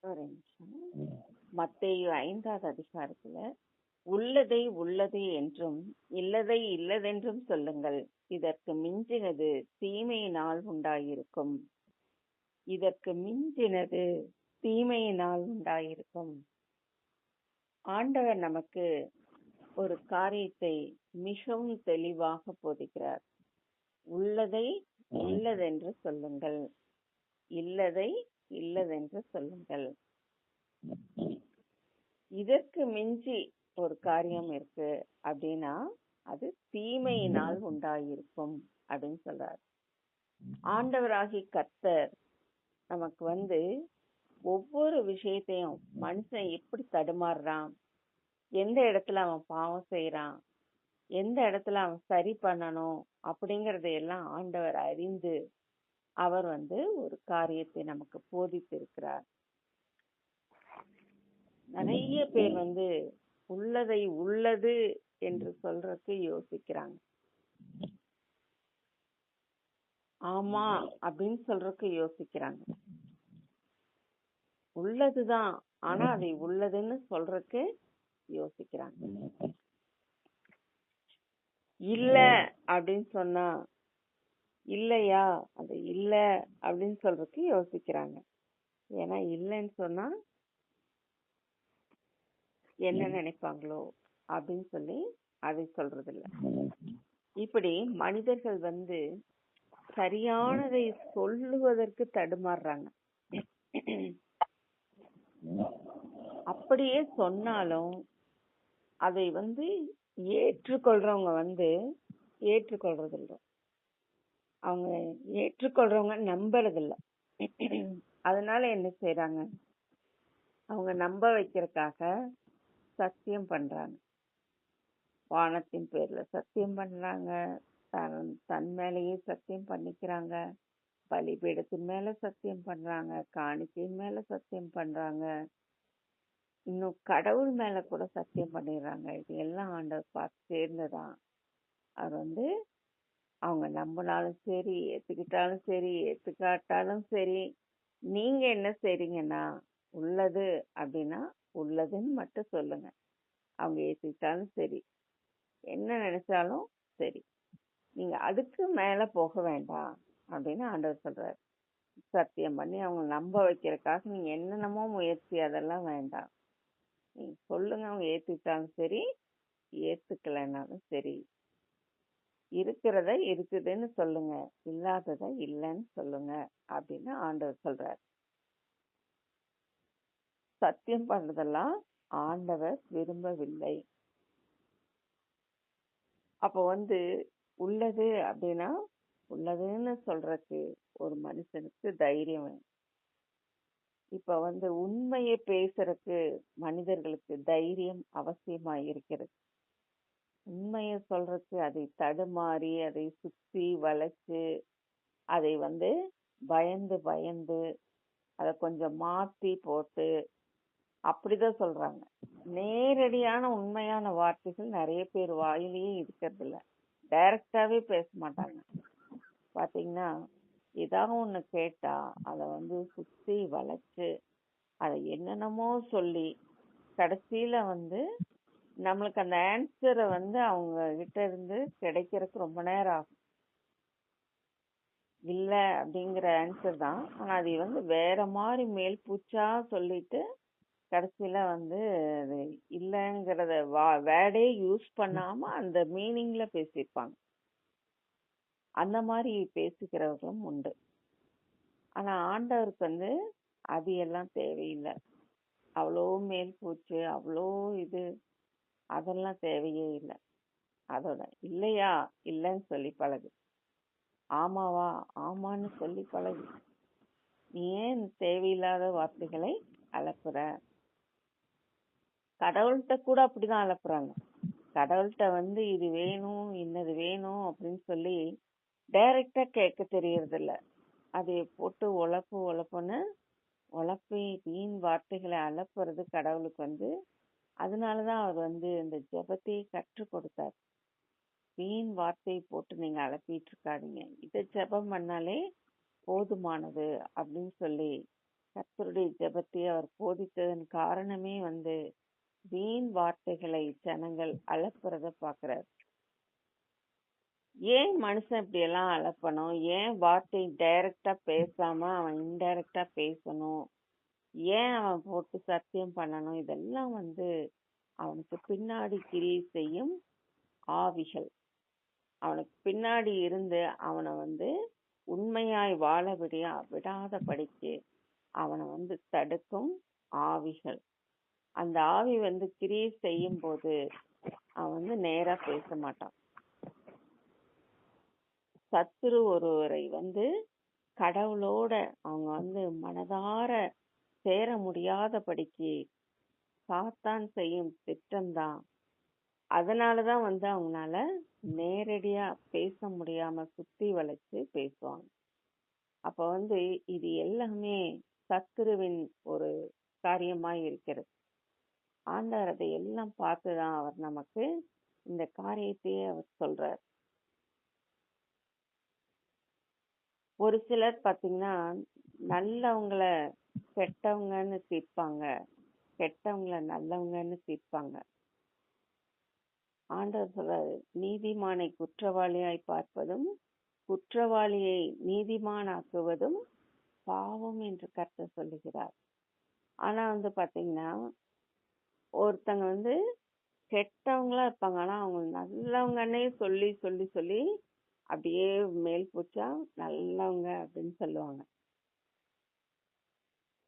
ஒரு நிமிஷம். மத்தேயு 5வது அதிகாரத்துல உள்ளதை உள்ளது என்றும் இல்லதை இல்லதென்றும் சொல்லுங்கள். இதற்கு மிஞ்சினது தீமையினால் உண்டாயிருக்கும். இதற்கு மிஞ்சினது தீமையினால் உண்டாயிருக்கும். ஆண்டவர் நமக்கு ஒரு காரியத்தை மிகவும் தெளிவாக போதிக்கிறார். உள்ளதை உள்ளதென்று சொல்லுங்கள், இல்லதை இல்லதென்று சொல்லுங்கள். இதற்கு மிஞ்சி ஒரு காரியம் இருக்கு அப்படின்னா அது தீமையினால் உண்டாயிருக்கும் அப்படின்னு சொல்றாரு. ஆண்டவராகி கர்த்தர் நமக்கு ஒவ்வொரு விஷயத்தையும் மனுஷன் எப்படி தடுமாறுறான், எந்த இடத்துல அவன் பாவம் செய்யறான், எந்த இடத்துல அவன் சரி பண்ணணும் அப்படிங்கறதையெல்லாம் ஆண்டவர் அறிந்து அவர் ஒரு காரியத்தை நமக்கு போதித்திருக்கிறார். நிறைய பேர் உள்ளதை உள்ளது என்று சொல்றதுக்கு யோசிக்கிறாங்க. ஆமா அப்படின்னு சொல்றதுக்கு யோசிக்கிறாங்க. உள்ளதுதான், ஆனா அதை உள்ளதுன்னு சொல்றதுக்கு யோசிக்கிறாங்க. இல்ல அப்படின்னு சொன்னா இல்லையா, அது இல்ல அப்படின்னு சொல்றதுக்கு யோசிக்கிறாங்க. ஏன்னா இல்லைன்னு சொன்னா என்ன நினைப்பாங்களோ அப்படின்னு சொல்லி அதை சொல்றது இல்ல. இப்படி மனிதர்கள் சரியானதை சொல்லுவதற்கு தடுமாறுறாங்க. அப்படியே சொன்னாலும் அதை ஏற்றுக்கொள்றவங்க ஏற்றுக்கொள்றது இல்லை. அவங்க ஏற்றுக்கொள்றவங்க நம்புறது இல்ல. அதனால என்ன செய்யறாங்க, அவங்க நம்ப வைக்கிறதுக்காக சத்தியம் பண்றாங்க. வானத்தின் பேர்ல சத்தியம் பண்றாங்க, தன் மேலேயே சத்தியம் பண்ணிக்கிறாங்க, பலிபீடத்தின் மேல சத்தியம் பண்றாங்க, காணிக்கையின் மேல சத்தியம் பண்றாங்க, இன்னும் கடவுள் மேல கூட சத்தியம் பண்ணிடுறாங்க. இது எல்லாம் ஆண்டவர் பார்த்து சேர்ந்ததான். அவர் அவங்க நம்பினாலும் சரி, ஏத்துக்கிட்டாலும் சரி, ஏத்துக்காட்டாலும் சரி, நீங்க என்ன செய்றீங்கன்னா உள்ளது அப்படின்னா உள்ளதுன்னு மட்டும் சொல்லுங்க. அவங்க ஏத்துக்கிட்டாலும் சரி, என்ன நினைச்சாலும் சரி, நீங்க அதுக்கு மேல போக வேண்டாம் அப்படின்னு ஆண்டவர் சொல்றாரு. சத்தியம் பண்ணி அவங்க நம்ப வைக்கிறதுக்காக நீங்க என்னென்னமோ முயற்சி அதெல்லாம் வேண்டாம். நீங்க சொல்லுங்க, அவங்க ஏத்துக்கிட்டாலும் சரி, ஏத்துக்கலைன்னாலும் சரி, இருக்கிறத இருக்குதுன்னு சொல்லுங்க, இல்லாதத இல்லைன்னு சொல்லுங்க அப்படின்னு ஆண்டவர் சொல்றாரு. சத்தியம் பண்றதெல்லாம் ஆண்டவர் விரும்பவில்லை. அப்ப உள்ளது அப்படின்னா உள்ளதுன்னு சொல்றதுக்கு ஒரு மனுஷனுக்கு தைரியம் வேணும். இப்ப உண்மையை பேசுறதுக்கு மனிதர்களுக்கு தைரியம் அவசியமா இருக்கிறது. உண்மையை சொல்றதுக்கு அதை தடுமாறி, அதை சுத்தி வளைச்சு, அதை பயந்து பயந்து அதை கொஞ்சம் மாத்தி போட்டு அப்படிதான் சொல்றாங்க. நேரடியான உண்மையான வார்த்தைகள் நிறைய பேர் வாயிலேயே இருக்கிறது இல்ல. டைரக்டாவே பேச மாட்டாங்க. பாத்தீங்கன்னா ஏதாவது ஒண்ணு கேட்டா அதை சுத்தி வளைச்சு அதை என்னென்னமோ சொல்லி கடைசியில நம்மளுக்கு அந்த ஆன்சரை அவங்க கிட்ட இருந்து கிடைக்கிறதுக்கு ரொம்ப நேரம் ஆகும். இல்ல அப்படிங்கிற ஆன்சர் தான், ஆனா அது வேற மாதிரி மேல் பூச்சா சொல்லிட்டு கடைசியில அது இல்லங்கிறத வேர்டே யூஸ் பண்ணாம அந்த மீனிங்ல பேசியிருப்பாங்க. அந்த மாதிரி பேசிக்கிறவர்களும் உண்டு. ஆனா ஆண்டவருக்கு அது எல்லாம் தேவையில்லை. அவ்வளோ மேல் பூச்சு, அவ்வளோ இது, அதெல்லாம் தேவையே இல்லை. அதோட இல்லையா இல்லைன்னு சொல்லி பழகு, ஆமாவா ஆமான்னு சொல்லி பழகு. நீ ஏன் தேவையில்லாத வார்த்தைகளை அலப்புற? கடவுள்கிட்ட கூட அப்படிதான் அலப்புறாங்க. கடவுள்கிட்ட இது வேணும் இன்னது வேணும் அப்படின்னு சொல்லி டைரக்டா கேட்க தெரியறது இல்ல. அதை போட்டு உழப்புன்னு உழப்பி வீண் வார்த்தைகளை அலப்புறது கடவுளுக்கு அதனாலதான் அவர் இந்த ஜெபத்தையே கற்றுக் கொடுத்தார். வீண் வார்த்தையை போட்டு நீங்க அலப்பிட்டு இருக்காதீங்க, இதை ஜெபம் பண்ணாலே போதுமானது அப்படின்னு சொல்லி கர்த்தருடைய ஜெபத்தை அவர் போதித்ததன் காரணமே வீண் வார்த்தைகளை ஜனங்கள் அலப்புறத பாக்குறார். ஏன் மனுஷன் இப்படி எல்லாம் அலப்பணும்? ஏன் வார்த்தை டைரக்டா பேசாம அவன் இன்டைரக்டா பேசணும்? ஏன் அவன் போட்டு சத்தியம் பண்ணணும்? இதெல்லாம் அவனுக்கு பின்னாடி கிரியை செய்யும் ஆவிகள். அவனுக்கு பின்னாடி இருந்து அவனை உண்மையாய் வாழ விடாதபடிக்கு அவனை தடுக்கும் ஆவிகள். அந்த ஆவி கிரியை செய்யும் போது அவன் நேரா பேச மாட்டான். சத்துரு ஒருவரை கடவுளோட அவங்க மனதார சேர முடியாதபடிக்கு சாத்தான் செய்யும் திட்டம்தான். அதனாலதான் அவங்களால நேரடியா பேச முடியாம சுத்தி வளைச்சு பேசுவாங்க. அப்ப இது எல்லாமே சத்துருவின் ஒரு காரியமாய் இருக்கிறது. ஆண்டவர் அதை எல்லாம் பார்த்துதான் அவர் நமக்கு இந்த காரியத்தையே அவர் சொல்றார். ஒரு சிலர் பாத்தீங்கன்னா நல்லவங்கள கெட்டவங்கன்னு தீர்ப்பாங்க, கெட்டவங்கள நல்லவங்கன்னு தீர்ப்பாங்க. ஆண்டவர் சொல்றாரு, நீதிமானை குற்றவாளியாய் பார்ப்பதும் குற்றவாளியை நீதிமானாக்குவதும் பாவம் என்று கர்த்தர் சொல்லுகிறார். ஆனா பாத்தீங்கன்னா ஒருத்தங்க கெட்டவங்களா இருப்பாங்க, ஆனா அவங்க நல்லவங்கன்னே சொல்லி சொல்லி சொல்லி அப்படியே மேல் பூச்சா நல்லவங்க அப்படின்னு சொல்லுவாங்க.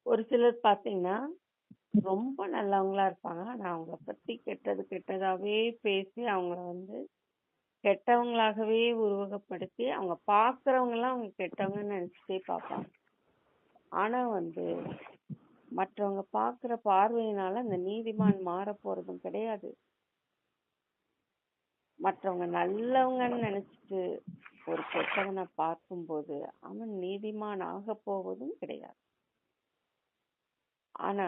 ஒரு சிலர் பாத்தீங்கன்னா ரொம்ப நல்லவங்களா இருப்பாங்க, ஆனா அவங்கள பத்தி கெட்டதாவே பேசி அவங்கள கெட்டவங்களாகவே உருவகப்படுத்தி அவங்க பாக்குறவங்க எல்லாம் அவங்க கெட்டவங்கன்னு நினைச்சுட்டே பார்ப்பாங்க. ஆனா மற்றவங்க பாக்குற பார்வையினால அந்த நீதிமான் மாற போறதும் கிடையாது. மற்றவங்க நல்லவங்கன்னு நினைச்சிட்டு ஒரு கெட்டவனை பார்க்கும்போது அவன் நீதிமான் ஆக போவதும் கிடையாது. ஆனா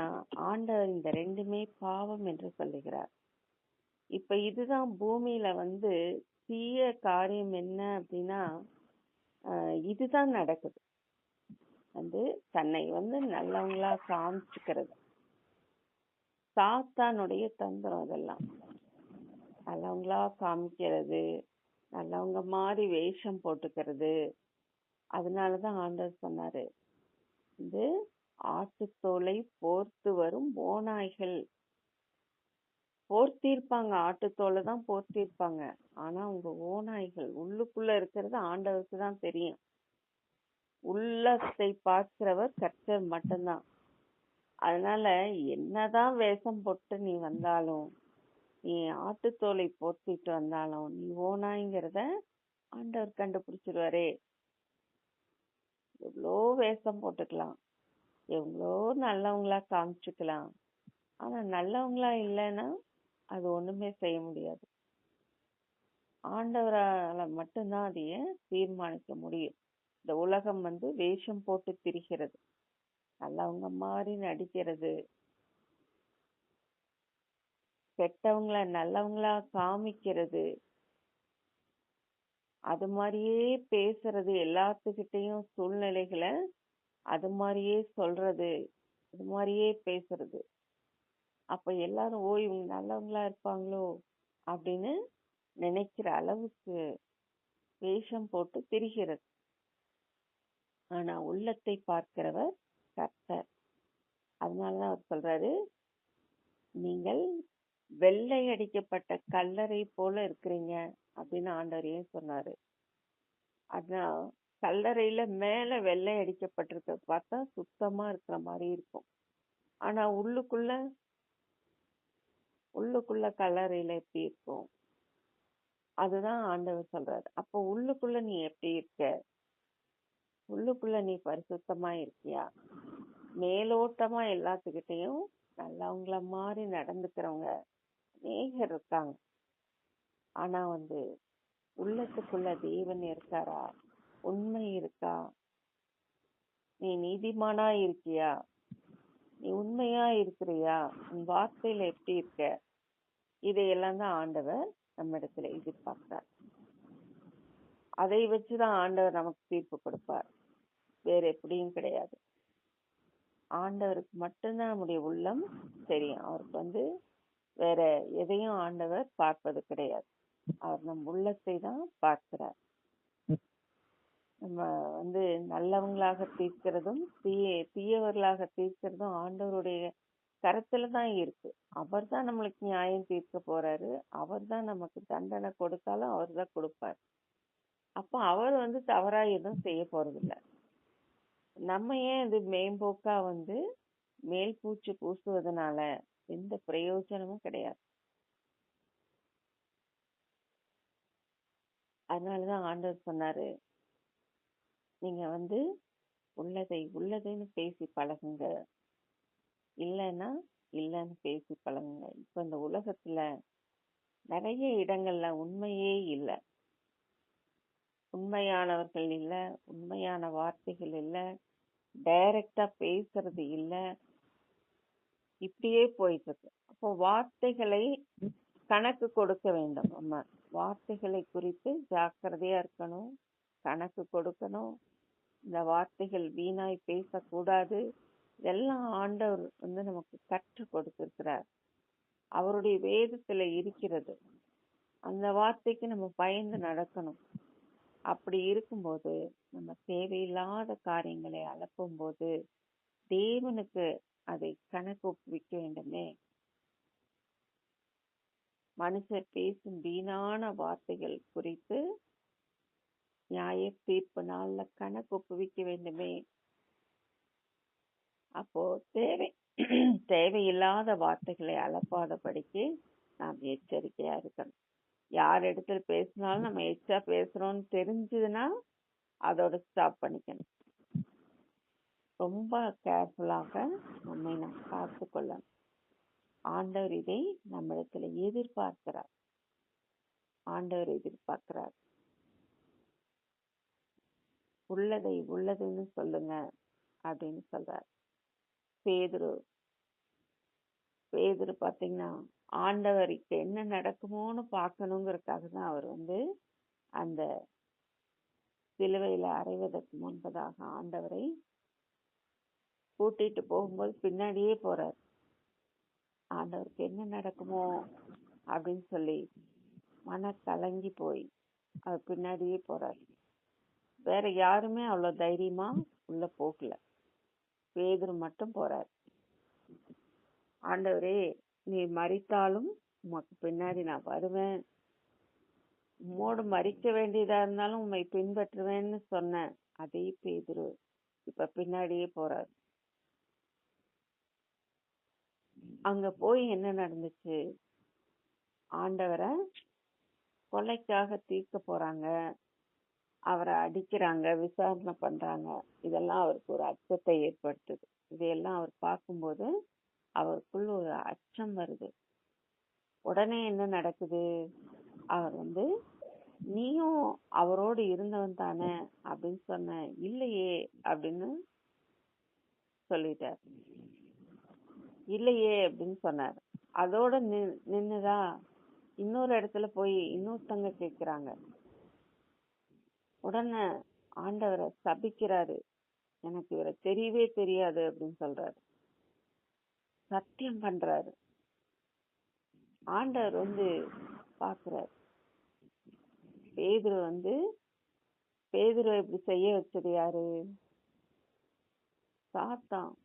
ஆண்டவர் இந்த ரெண்டுமே பாவம் என்று சொல்லுகிறார். இப்ப இதுதான் பூமியில தீய காரியம் என்ன அப்படின்னா இதுதான் நடக்குது. தன்னை நல்லவங்களா காமிச்சுக்கிறது சாத்தானுடைய தந்திரம். அதெல்லாம் நல்லவங்களா காமிக்கிறது, நல்லவங்க மாதிரி வேஷம் போட்டுக்கிறது. அதனாலதான் ஆண்டவர் சொன்னாரு, ஆட்டுத்தோலை போர்த்து வரும் ஓநாய்கள் போர்த்திருப்பாங்க, ஆட்டுத்தோலை தான் போர்த்திருப்பாங்க. ஆனா உங்க ஓநாய்கள் உள்ளுக்குள்ள இருக்கிறது ஆண்டவருக்கு தான் தெரியும். உள்ளத்தை பார்க்கிறவர் கர்த்தர் மட்டும்தான். அதனால என்னதான் வேஷம் போட்டு நீ வந்தாலும், நீ ஆட்டுத்தோலை போர்த்திட்டு வந்தாலும் நீ ஓனாய்ங்கிறத ஆண்டவர் கண்டுபிடிச்சிருவாரே. எவ்வளோ வேஷம் போட்டுக்கலாம், எவ்வளோ நல்லவங்களா காமிச்சுக்கலாம், ஆனா நல்லவங்களா இல்லைன்னா அது ஒண்ணுமே செய்ய முடியாது. ஆண்டவரால மட்டும்தான் அதைய தீர்மானிக்க முடியும். இந்த உலகம் வேஷம் போட்டு திரிகிறது, நல்லவங்க மாதிரி நடிக்கிறது, கெட்டவங்கள நல்லவங்களா காமிக்கிறது, அது மாதிரியே பேசுறது, எல்லாத்துக்கிட்டையும் சூழ்நிலைகளை அது மாதிரியே சொல்றது, அது மாதிரியே பேசுறது. அப்ப எல்லாரும் இவங்க நல்லவங்களா இருப்பாங்களோ அப்படின்னு நினைக்கிற அளவுக்கு வேஷம் போட்டு திரிகிறது. ஆனா உள்ளத்தை பார்க்கிறவர் கர்த்தர். அதனாலதான் அவர் சொல்றாரு, நீங்கள் வெள்ளை அடிக்கப்பட்ட கல்லறை போல இருக்கிறீங்க அப்படின்னு ஆண்டவர் ஏன் சொன்னாரு? அதான் கல்லறையில மேல வெள்ளை அடிக்கப்பட்டிருக்க பார்த்தா சுத்தமா இருக்கிற மாதிரி இருக்கும், ஆனா உள்ளுக்குள்ள கல்லறையில எப்படி இருக்கும்? அதுதான் ஆண்டவர் சொல்றாரு. அப்போ உள்ளுக்குள்ள நீ எப்படி இருக்க? உள்ளுக்குள்ள நீ பரிசுத்தமா இருக்கியா? மேலோட்டமா எல்லாத்துக்கிட்டையும் நல்லவங்கள மாதிரி நடந்துக்கிறவங்க அநேகர் இருக்காங்க, ஆனா உள்ளத்துக்குள்ள தேவன் இருக்காரா? உண்மை இருக்கா? நீ நீதிமானா இருக்கியா? நீ உண்மையா இருக்கிறியா? உன் வார்த்தையில எப்படி இருக்க? இதையெல்லாம் தான் ஆண்டவர் நம்ம இடத்துல எதிர்பார்க்கிறார். அதை வச்சுதான் ஆண்டவர் நமக்கு தீர்ப்பு கொடுப்பார், வேற எப்படியும் கிடையாது. ஆண்டவருக்கு மட்டும்தான் நம்முடைய உள்ளம் தெரியும். அவருக்கு வந்து வேற எதையும் ஆண்டவர் பார்ப்பது கிடையாது. அவர் நம் உள்ளத்தை தான் பார்க்கிறார். நம்ம வந்து நல்லவங்களாக தீர்க்கிறதும் தீயவர்களாக தீர்க்கிறதும் ஆண்டவருடைய கரத்துல தான் இருக்கு. அவர் தான் நம்மளுக்கு நியாயம் தீர்க்க போறாரு. அவர் தான் நமக்கு தண்டனை கொடுத்தாலும் அவர் தான் கொடுப்பார். அப்ப அவர் வந்து தவறா எதுவும் செய்ய போறது இல்ல. நம்ம ஏன் இது மேம்போக்கா வந்து மேல் பூச்சு பூசுவதனால எந்த பிரயோஜனமும் கிடையாது. அதனாலதான் ஆண்டவர் சொன்னாரு, நீங்க வந்து உள்ளதை உள்ளதுன்னு பேசி பழகுங்க, இல்லைன்னா இல்லைன்னு பேசி பழகுங்க. இப்ப இந்த உலகத்துல நிறைய இடங்கள்ல உண்மையே இல்லை, உண்மையானவர்கள் இல்ல, உண்மையான வார்த்தைகள் இல்ல, டைரக்டா பேசுறது இல்ல, இப்படியே போயிட்டு இருக்கு. அப்போ வார்த்தைகளை கணக்கு கொடுக்க வேண்டும். நம்ம வார்த்தைகளை குறித்து ஜாக்கிரதையா இருக்கணும், கணக்கு கொடுக்கணும். இந்த வார்த்தைகள் வீணாய் பேசக்கூடாது. இதெல்லாம் ஆண்டவர் வந்து நமக்கு கற்றுக் கொடுத்திருக்கிறார். அவருடைய வேதத்துல இருக்கிறது. அந்த வார்த்தைக்கு நம்ம பயந்து நடக்கணும். அப்படி இருக்கும்போது நம்ம தேவையில்லாத காரியங்களை அலப்பும் போது தேவனுக்கு அதை கணக்கு ஒப்புவிக்க வேண்டுமே. மனுஷர் பேசும் வீணான வார்த்தைகள் குறித்து நியாய தீர்ப்பு நாள்ல கணக்கு ஒப்புவிக்க வேண்டுமே. அப்போ தேவையில்லாத வார்த்தைகளை அலப்பாதபடிக்கு நாம் எச்சரிக்கையா இருக்கணும். யார் இடத்துல பேசினாலும் நம்ம எச்சா பேசுறோம்னு தெரிஞ்சதுன்னா அதோட ஸ்டாப் பண்ணிக்கணும். ரொம்ப கேர்ஃபுல்லாக நம்மை நாம் பார்த்து கொள்ளணும். ஆண்டவர் இதை நம்மிடத்துல எதிர்பார்க்கிறார். ஆண்டவர் எதிர்பார்க்கிறார். உள்ளதை உள்ளதுன்னு சொல்லுங்க அப்படின்னு சொல்றார். பேதுரு பாத்தீங்கன்னா ஆண்டவருக்கு என்ன நடக்குமோன்னு பார்க்கணுங்கிறதுக்காக தான் அவர் வந்து அந்த சிலுவையில அறைவதற்கு முன்பதாக ஆண்டவரை கூட்டிட்டு போகும்போது பின்னாடியே போறார். ஆண்டவருக்கு என்ன நடக்குமோ அப்படின்னு சொல்லி மன கலங்கி போய் அவர் பின்னாடியே போறார். வேற யாருமே அவ்வளவு தைரியமா உள்ள போகல, பேதுரு மட்டும் போறார். ஆண்டவரே, நீ மரித்தாலும் உமக்கு பின்னாடி நான் வருவேன், உம்மோடு மரிக்க வேண்டியதா இருந்தாலும் உம்மை பின்பற்றுவேன்னு சொன்ன அதே பேதுரு இப்ப பின்னாடியே போறார். அங்க போய் என்ன நடந்துச்சு? ஆண்டவரை கொலைக்காக தீர்க்க போறாங்க, அவரை அடிக்கிறாங்க, விசாரணை பண்றாங்க. இதெல்லாம் அவருக்கு ஒரு அச்சத்தை ஏற்படுத்துது. இதையெல்லாம் அவர் பார்க்கும்போது அவருக்குள்ள ஒரு அச்சம் வருது. உடனே என்ன நடக்குது? அவர் வந்து நீயும் அவரோடு இருந்தவன் தானே அப்படின்னு சொன்ன. இல்லையே அப்படின்னு சொல்லிட்டார். இல்லையே அப்படின்னு சொன்னார். அதோட நின்னுதா இன்னொரு இடத்துல போய் இன்னொருத்தங்க கேக்குறாங்க. உடனே ஆண்டவரை சபிக்கிறாரு, எனக்கு இவரை தெரியவே தெரியாது அப்படின்னு சொல்றாரு. சத்தியம் பண்றாரு. ஆண்டவர் வந்து பாக்குறாரு. பேதுரு இப்படி செய்ய வச்சது யாரு? சாத்தான்.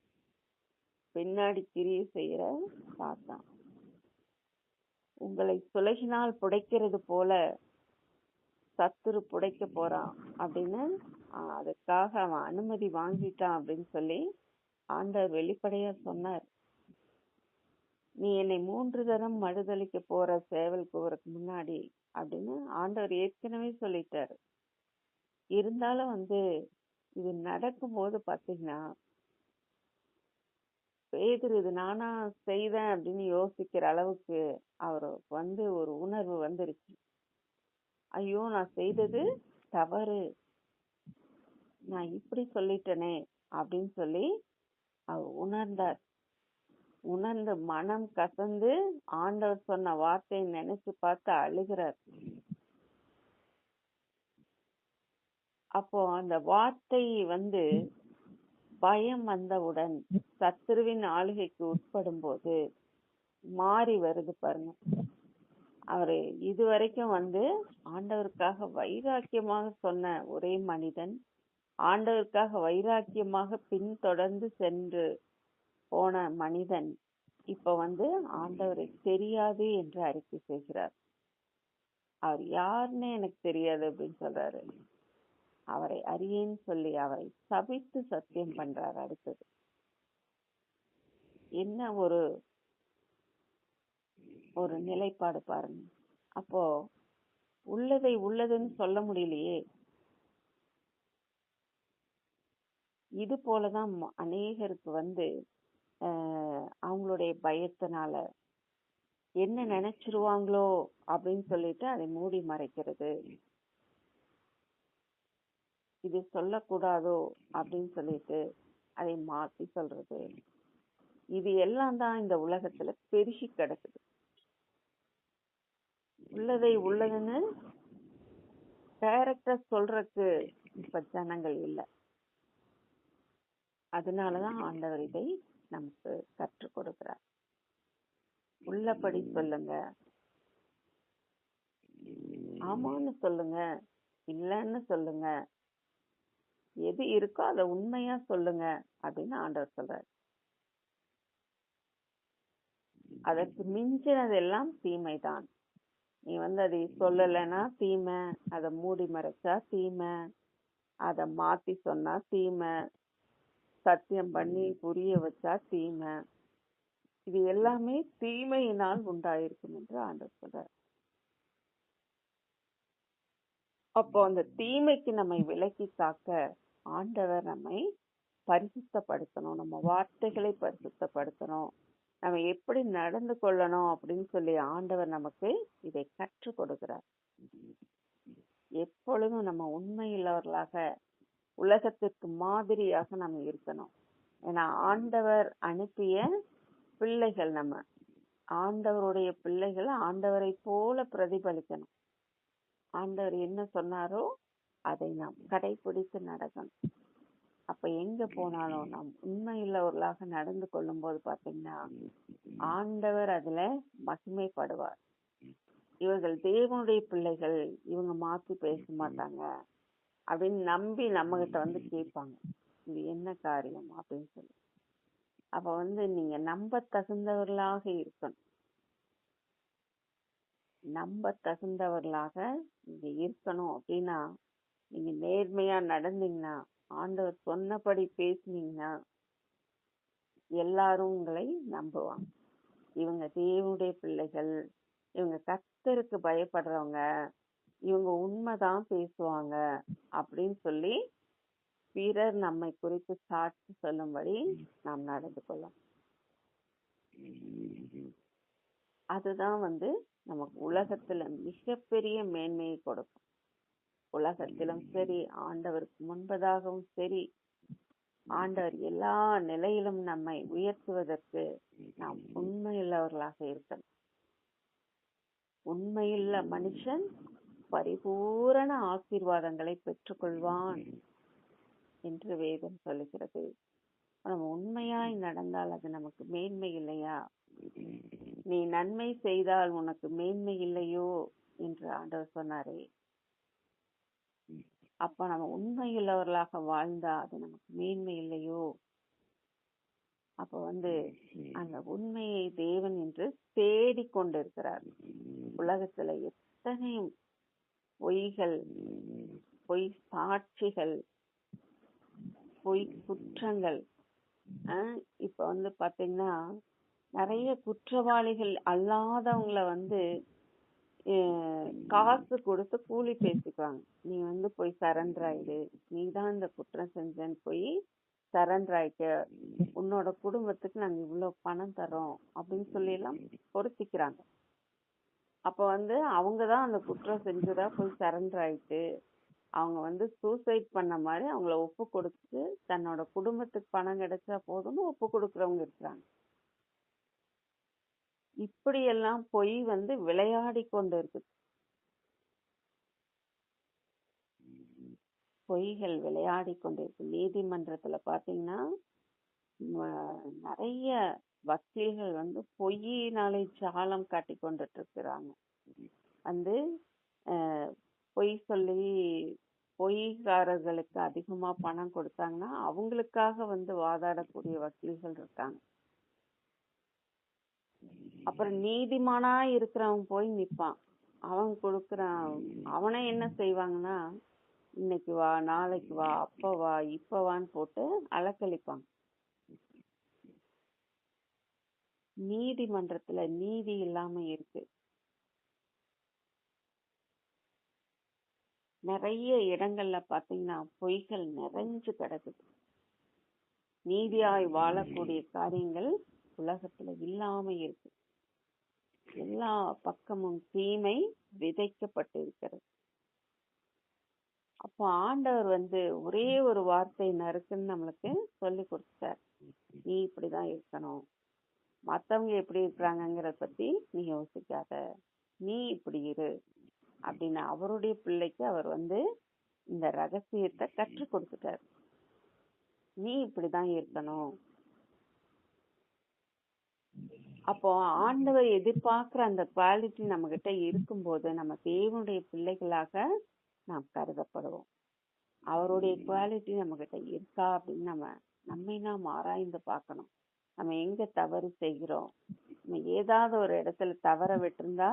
பின்னாடி கிரியை செய்யற சாத்தான். உங்களை சுலகினால் புடைக்கிறது போல சத்துரு புடைக்க போறான் அப்படின்னு அதுக்காக அவன் அனுமதி வாங்கிட்டான் அப்படின்னு சொல்லி ஆண்டவர் வெளிப்படையா சொன்னார். நீ என்னை 3 தரம் மறுதலிக்க போற சேவல் கூவருக்கு முன்னாடி அப்படின்னு ஆண்டவர் ஏற்கனவே சொல்லிட்டாரு. இருந்தாலும் வந்து இது நடக்கும் போது பாத்தீங்கன்னா பேதுரு இது நானா செய்தேன் அப்படின்னு யோசிக்கிற அளவுக்கு அவருக்கு வந்து ஒரு உணர்வு வந்துருச்சு. ஐயோ, நான் செய்தது தவறு, நான் இப்படி சொல்லிட்டேனே அப்படின்னு சொல்லி அவர் உணர்ந்தார். உணர்ந்து மனம் கசந்து ஆண்டவர் சொன்ன வார்த்தையை நினைச்சு பார்த்து அழுகிறார். அப்போ அந்த வார்த்தை வந்து பயம் வந்தவுடன் சத்துருவின் ஆளுகைக்கு உட்படும் போது மாறி வருது பாருங்க. அவரு இதுவரைக்கும் ஆண்டவருக்காக வைராக்கியமாக சொன்ன ஒரே மனிதன், ஆண்டவருக்காக வைராக்கியமாக பின்தொடர்ந்து சென்று போன மனிதன் இப்ப ஆண்டவரை தெரியாது என்று அறிக்கை செய்கிறார். அவர் யாருன்னு எனக்கு தெரியாது அப்படின்னு சொல்றாரு. அவரை அறியேன்னு சொல்லி அவரை சபித்து சத்தியம் பண்றாரு. அடுத்தது என்ன ஒரு நிலைப்பாடு பாருங்க. அப்போ உள்ளதை உள்ளதுன்னு சொல்ல முடியலையே. இது போலதான் அநேகருக்கு அவங்களுடைய பயத்தினால என்ன நினைச்சிருவாங்களோ அப்படின்னு சொல்லிட்டு அதை மூடி மறைக்கிறது, இது சொல்லக்கூடாதோ அப்படின்னு சொல்லிட்டு அதை மாத்தி சொல்றது, இது எல்லாம் தான் இந்த உலகத்துல பெருகி கிடக்குது. உள்ளதை உள்ளதுன்னு டைரக்டா சொல்றதுக்கு இப்ப ஜனங்கள் இல்லை. அதனாலதான் ஆண்டவர் இதை நமக்கு கற்றுக் கொடுக்கிறார். உள்ளபடி சொல்லுங்க, ஆமான்னு சொல்லுங்க, இல்லைன்னு சொல்லுங்க, எது இருக்கோ அதை உண்மையா சொல்லுங்க அப்படின்னு ஆண்டவர் சொல்றாரு. அதற்கு மிஞ்சினதெல்லாம் தீமைதான். நீ அதை சொல்லலைன்னா தீமை, அதை மூடி மறைச்சா தீமை, அதை மாத்தி சொன்னா தீமை, சத்தியம் பண்ணி புரிய வச்சா தீமை, இது எல்லாமே தீமையினால் உண்டாயிருக்கும் என்று ஆண்டவர் சொல்றார். அப்போ அந்த தீமைக்கு நம்மை விலக்கி காக்க ஆண்டவர் நம்மை பரிசுத்தப்படுத்தணும், நம்ம வார்த்தைகளை பரிசுத்தப்படுத்தணும், நம்ம எப்படி நடந்து கொள்ளணும் அப்படின்னு சொல்லி ஆண்டவர் நமக்கு இதை கற்றுக் கொடுக்கிறார். எப்பொழுதும் நம்ம உண்மையுள்ளவர்களாக உலகத்திற்கு மாதிரியாக நம்ம இருக்கணும். ஏன்னா ஆண்டவர் அனுப்பிய பிள்ளைகள், நம்ம ஆண்டவருடைய பிள்ளைகள் ஆண்டவரை போல பிரதிபலிக்கணும். ஆண்டவர் என்ன சொன்னாரோ அதை நாம் கடைபிடித்து நடக்கணும். அப்ப எங்க போனாலும் நாம் உண்மையுள்ளவர்களாக நடந்து கொள்ளும் போது பாத்தீங்கன்னா ஆண்டவர் அதுல மகிமைப்படுவார். இவர்கள் தேவனுடைய பிள்ளைகள், இவங்க மாத்தி பேச மாட்டாங்க அப்படின்னு நம்பி நம்ம கிட்ட கேட்பாங்க, இது என்ன காரியம் அப்படின்னு சொல்லி. அப்ப நீங்க நம்ப தகுந்தவர்களாக இருக்கணும். நம்ப தகுந்தவர்களாக நீங்க இருக்கணும் அப்படின்னா, நீங்க நேர்மையா நடந்தீங்கன்னா, ஆண்டவர் சொன்னபடி பேசினீங்கன்னா எல்லாரும் உங்களை நம்புவாங்க. இவங்க தேவனுடைய பிள்ளைகள், இவங்க கர்த்தருக்கு பயப்படுறவங்க, இவங்க உண்மைதான் பேசுவாங்க அப்படின்னு சொல்லி பிறர் நம்மை குறித்து சாட்சி சொல்லும்படி நாம் நடந்து கொள்ளலாம். அதுதான் நமக்கு உலகத்துல மிகப்பெரிய மேன்மையை கொடுக்கும். உலகத்திலும் சரி, ஆண்டவருக்கு முன்பதாகவும் சரி, ஆண்டவர் எல்லா நிலையிலும் நம்மை உயர்த்துவதற்கு நாம் உண்மையுள்ளவர்களாக இருக்கணும். உண்மையுள்ள மனுஷன் பரிபூரண ஆசீர்வாதங்களை பெற்றுக்கொள்வான் என்று வேதம் சொல்லுகிறது. நம்ம உண்மையாய் நடந்தால் அது நமக்கு மேன்மை இல்லையா? நீ நன்மை செய்தால் உனக்கு மேன்மை இல்லையோ என்று ஆண்டவர் சொன்னாரே. அப்ப நம்ம உண்மையுள்ளவர்களாக வாழ்ந்தா அது நமக்கு மேன்மை இல்லையோ? அப்ப அந்த உண்மையை தேவன் என்று தேடிக்கொண்டிருக்கிறார். உலகத்துல எத்தனை பொய்கள், பொய் சாட்சிகள், பொய் குற்றங்கள். இப்ப பாத்தீங்கன்னா நிறைய குற்றவாளிகள் அல்லாதவங்கள காசு கொடுத்து கூலி பேசிக்குவாங்க. நீ போய் சரண்டர் ஆயிடு, நீ தான் இந்த குற்றம் செஞ்சன்னு போய் சரண்டர் ஆயிட்ட, உன்னோட குடும்பத்துக்கு நாங்க இவ்வளவு பணம் தரோம் அப்படின்னு சொல்லி எல்லாம் பொறுத்திக்கிறாங்க. அப்ப அவங்கதான் அந்த குற்றம் செஞ்சதா போய் சரண்டர் ஆயிட்டு அவங்க சூசைட் பண்ண மாதிரி அவங்கள ஒப்பு கொடுத்து தன்னோட குடும்பத்துக்கு பணம் கிடைச்சா போதும்னு ஒப்பு கொடுக்கறவங்க இருக்கிறாங்க. இப்படி எல்லாம் பொய் விளையாடி கொண்டு இருக்குது. பொய்கள் விளையாடி கொண்டிருக்கு. நீதிமன்றத்துல பாத்தீங்கன்னா நிறைய வக்கீல்கள் வந்து பொய்யினாலே ஜாலம் காட்டி கொண்டுட்டு இருக்கிறாங்க. வந்து அஹ், பொய் சொல்லி பொய்காரர்களுக்கு அதிகமா பணம் கொடுத்தாங்கன்னா அவங்களுக்காக வந்து வாதாடக்கூடிய வக்கீல்கள் இருக்காங்க. அப்புறம் நீதிமானா இருக்கிறவன் போய் நிப்பான். அவன் கொடுக்கறான். அவனை என்ன செய்வாங்கன்னா, இன்னைக்கு வா, நாளைக்கு வா, அப்ப வா, இப்ப வான்னு போட்டு அலக்களிப்பாங்க. நீதிமன்றத்துல நீதி இல்லாம இருக்கு. நிறைய இடங்கள்ல பாத்தீங்கன்னா பொய்கள் நிறைஞ்சு கிடக்குது. நீதியாய் வாழக்கூடிய காரியங்கள் உலகத்துல இல்லாம இருக்கு. எல்லா பக்கமும் தீமை விதைக்கப்பட்டு இருக்கிறது. அப்போ ஆண்டவர் வந்து ஒரே ஒரு வார்த்தை நறுக்குன்னு நம்மளுக்கு சொல்லி கொடுத்தார். நீ இப்படிதான் இருக்கணும், மத்தவங்க எப்படி இருக்கிறாங்கிறத பத்தி நீ யோசிக்காத, நீ இப்படி இரு அப்படின்னு அவருடைய பிள்ளைக்கு அவர் வந்து இந்த ரகசியத்தை கற்றுக் கொடுத்துட்டார். நீ இப்படிதான் இருக்கணும். அப்போ ஆண்டவர் எதிர்பார்க்கிற அந்த குவாலிட்டி நம்ம கிட்ட இருக்கும்போது நம்ம தேவனுடைய பிள்ளைகளாக நாம் கருதப்படுவோம். அவருடைய குவாலிட்டி நம்ம கிட்ட இருக்கா அப்படின்னு நம்மை நாம் ஆராய்ந்து பார்க்கணும். நம்ம எங்க தவறு செய்கிறோம், நம்ம ஏதாவது ஒரு இடத்துல தவற விட்டிருந்தா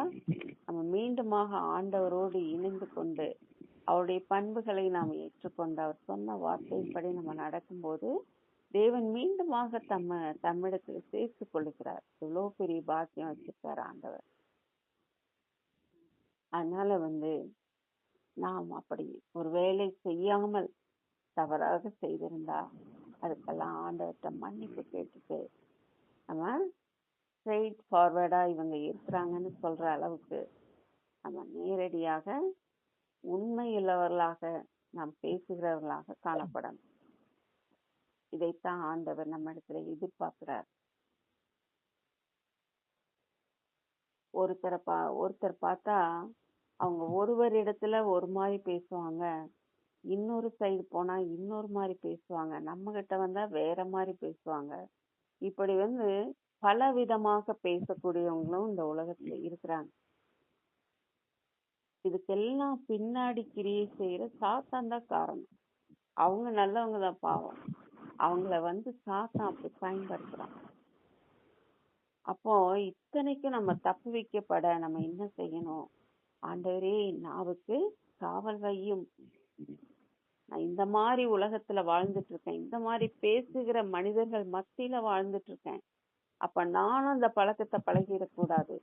நம்ம மீண்டுமாக ஆண்டவரோடு இணைந்து கொண்டு அவருடைய பண்புகளை நாம் ஏற்றுக்கொண்டு அவர் சொன்ன வார்த்தையின்படி நம்ம நடக்கும்போது தேவன் மீண்டுமாக தம்மிடத்தில் சேர்த்துக் கொள்ளுகிறார். எவ்வளவு பெரிய பாக்கியம் வச்சிருக்காரு ஆண்டவர். அதனால வந்து நாம் அப்படி ஒரு வேலை செய்யாமல் தவறாக செய்திருந்தா அதுக்கெல்லாம் ஆண்டவர்கிட்ட மன்னிப்பு கேட்டுட்டு நம்ம ஸ்ட்ரெயிட் ஃபார்வர்டா இவங்க இருக்கிறாங்கன்னு சொல்ற அளவுக்கு நம்ம நேரடியாக உண்மையுள்ளவர்களாக நாம் பேசுகிறவர்களாக காணப்படணும். இதைத்தான் ஆண்டவர் நம்ம இடத்துல எதிர்பார்க்கிறார். ஒருத்தர் பார்த்தா அவங்க ஒருவரிடத்துல ஒரு மாதிரி பேசுவாங்க, இன்னொரு சைடு போனா இன்னொரு மாதிரி பேசுவாங்க, நம்ம கிட்ட வந்தா வேற மாதிரி பேசுவாங்க. இப்படி வந்து பல விதமாக பேசக்கூடியவங்களும் இந்த உலகத்துல இருக்கிறாங்க. இதுக்கெல்லாம் பின்னாடி கிரியை செய்யற சாத்தான் தான் காரணம். அவங்க நல்லவங்க தான், பாவம். அவங்கள வந்து சாத்தான் அப்படி பயன்படுத்துறான். அப்போ இத்தனைக்கும் நம்ம தப்பு வைக்கப்பட நம்ம என்ன செய்யணும்? ஆண்டவரே, நாவுக்கு காவல் வையும். நான் இந்த மாதிரி உலகத்துல வாழ்ந்துட்டு இருக்கேன், இந்த மாதிரி பேசுகிற மனிதர்கள் மத்தியில வாழ்ந்துட்டு இருக்கேன். அப்ப நானும் அந்த பழக்கத்தை பழகிடக்கூடாது,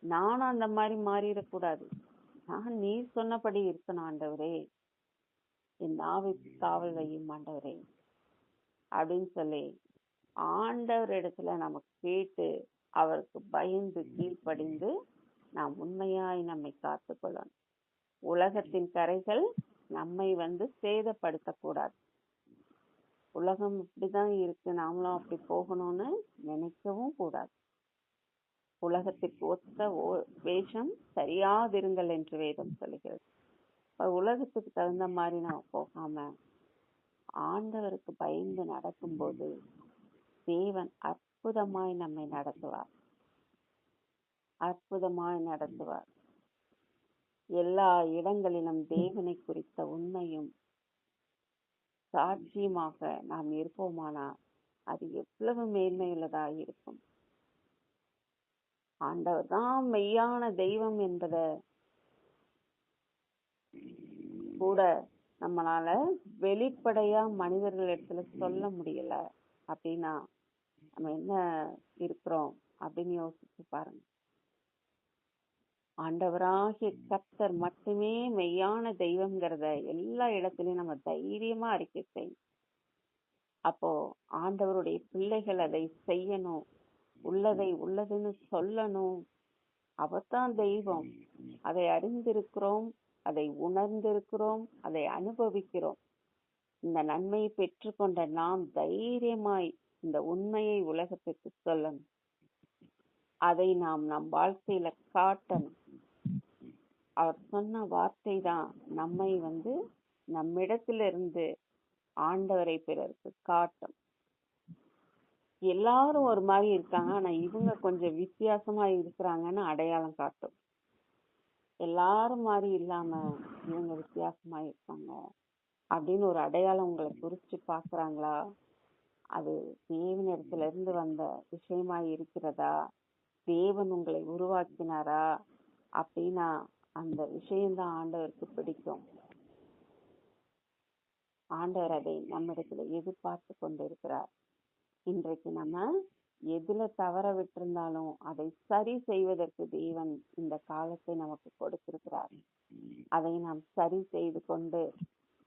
நானும் அந்த மாதிரி மாறிடக்கூடாது. நான் நீர் சொன்னபடி இருக்கணும் ஆண்டவரே, என் நாவுக்கு காவல் வையும் ஆண்டவரே அப்படின்னு சொல்லி ஆண்டவர் இடத்துல நம்ம கேட்டு அவருக்கு பயந்து கீழ்ப்படிந்து நாம் உண்மையாய் நம்மை காத்துக்கொள்ளணும். உலகத்தின் கரைகள் நம்மை வந்து சேதப்படுத்தக்கூடாது. உலகம் இப்படிதான் இருக்கு, நாமளும் அப்படி போகணும்னு நினைக்கவும் கூடாது. உலகத்திற்கு ஒத்த வேஷம் சரியாதிருங்கள் என்று வேதம் சொல்லுகிறது. உலகத்துக்கு தகுந்த மாதிரி நம்ம போகாம ஆண்டவருக்கு பயந்து நடக்கும்போது தேவன் அற்புதமாய் நம்மை நடத்துவார், அற்புதமாய் நடத்துவார். எல்லா இடங்களிலும் தேவனை குறித்த உண்மையும் சாட்சியமாக நாம் இருப்போமானால் அது எவ்வளவு மேன்மையுள்ளதாக இருக்கும். ஆண்டவர் தான் மெய்யான தெய்வம் என்பதை கூட நம்மளால வெளிப்படையா மனிதர்களிடத்துல சொல்ல முடியல அப்படின்னா நம்ம என்ன இருக்கிறோம் அப்படின்னு யோசிச்சு பாருங்க. ஆண்டவராகிய கர்த்தர் மட்டுமே மெய்யான தெய்வம்ங்கிறத எல்லா இடத்துலயும் நம்ம தைரியமா அறிக்கை செய்யணும். அப்போ ஆண்டவருடைய பிள்ளைகள் அதை செய்யணும், உள்ளதை உள்ளதுன்னு சொல்லணும். அவர்தான் தெய்வம். அதை அறிந்திருக்கிறோம், அதை உணர்ந்திருக்கிறோம், அதை அனுபவிக்கிறோம். இந்த நன்மையை பெற்றுக்கொண்ட நாம் தைரியமாய் இந்த உண்மையை உலகத்திற்கு சொல்லணும். அதை நாம் நம் வாழ்க்கையில காட்டணும். அவர் சொன்ன வார்த்தை தான் நம்மை வந்து நம்மிடத்திலிருந்து ஆண்டவரை பிறருக்கு காட்டும். எல்லாரும் ஒரு மாதிரி இருக்காங்க, ஆனா இவங்க கொஞ்சம் வித்தியாசமா இருக்கிறாங்கன்னு அடையாளம் காட்டும். எல்லாரும் மாதிரி இல்லாம இவங்க வித்தியாசமா இருக்காங்க அப்படின்னு ஒரு அடையாளம் உங்களை குறிச்சு பாக்குறாங்களா? அது தேவனிடத்துல இருந்து வந்த விஷயமா இருக்கிறதா? தேவன் உங்களை உருவாக்கினாரா அப்படின்னா அந்த விஷயம்தான் ஆண்டவருக்கு பிடிக்கும். ஆண்டவர் அதை நம்மிடத்துல எதிர்பார்த்து கொண்டிருக்கிறார். இன்றைக்கு நம்ம எதுல தவற விட்டிருந்தாலும் அதை சரி செய்வதற்கு தேவன் இந்த காலத்தை நமக்கு கொடுத்திருக்கிறார். அதை நாம் சரி செய்து கொண்டு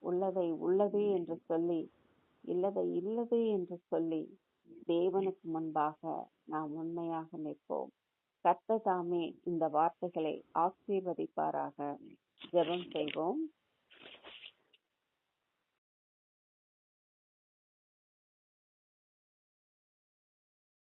உள்ளதை உள்ளது என்று சொல்லி இல்லதை இல்லது என்று சொல்லி தேவனுக்கு முன்பாக நாம் உண்மையாக நிற்போம். கர்த்தர் தாமே இந்த வார்த்தைகளை ஆசீர்வதிப்பாராக. ஜெபம் செய்வோம்.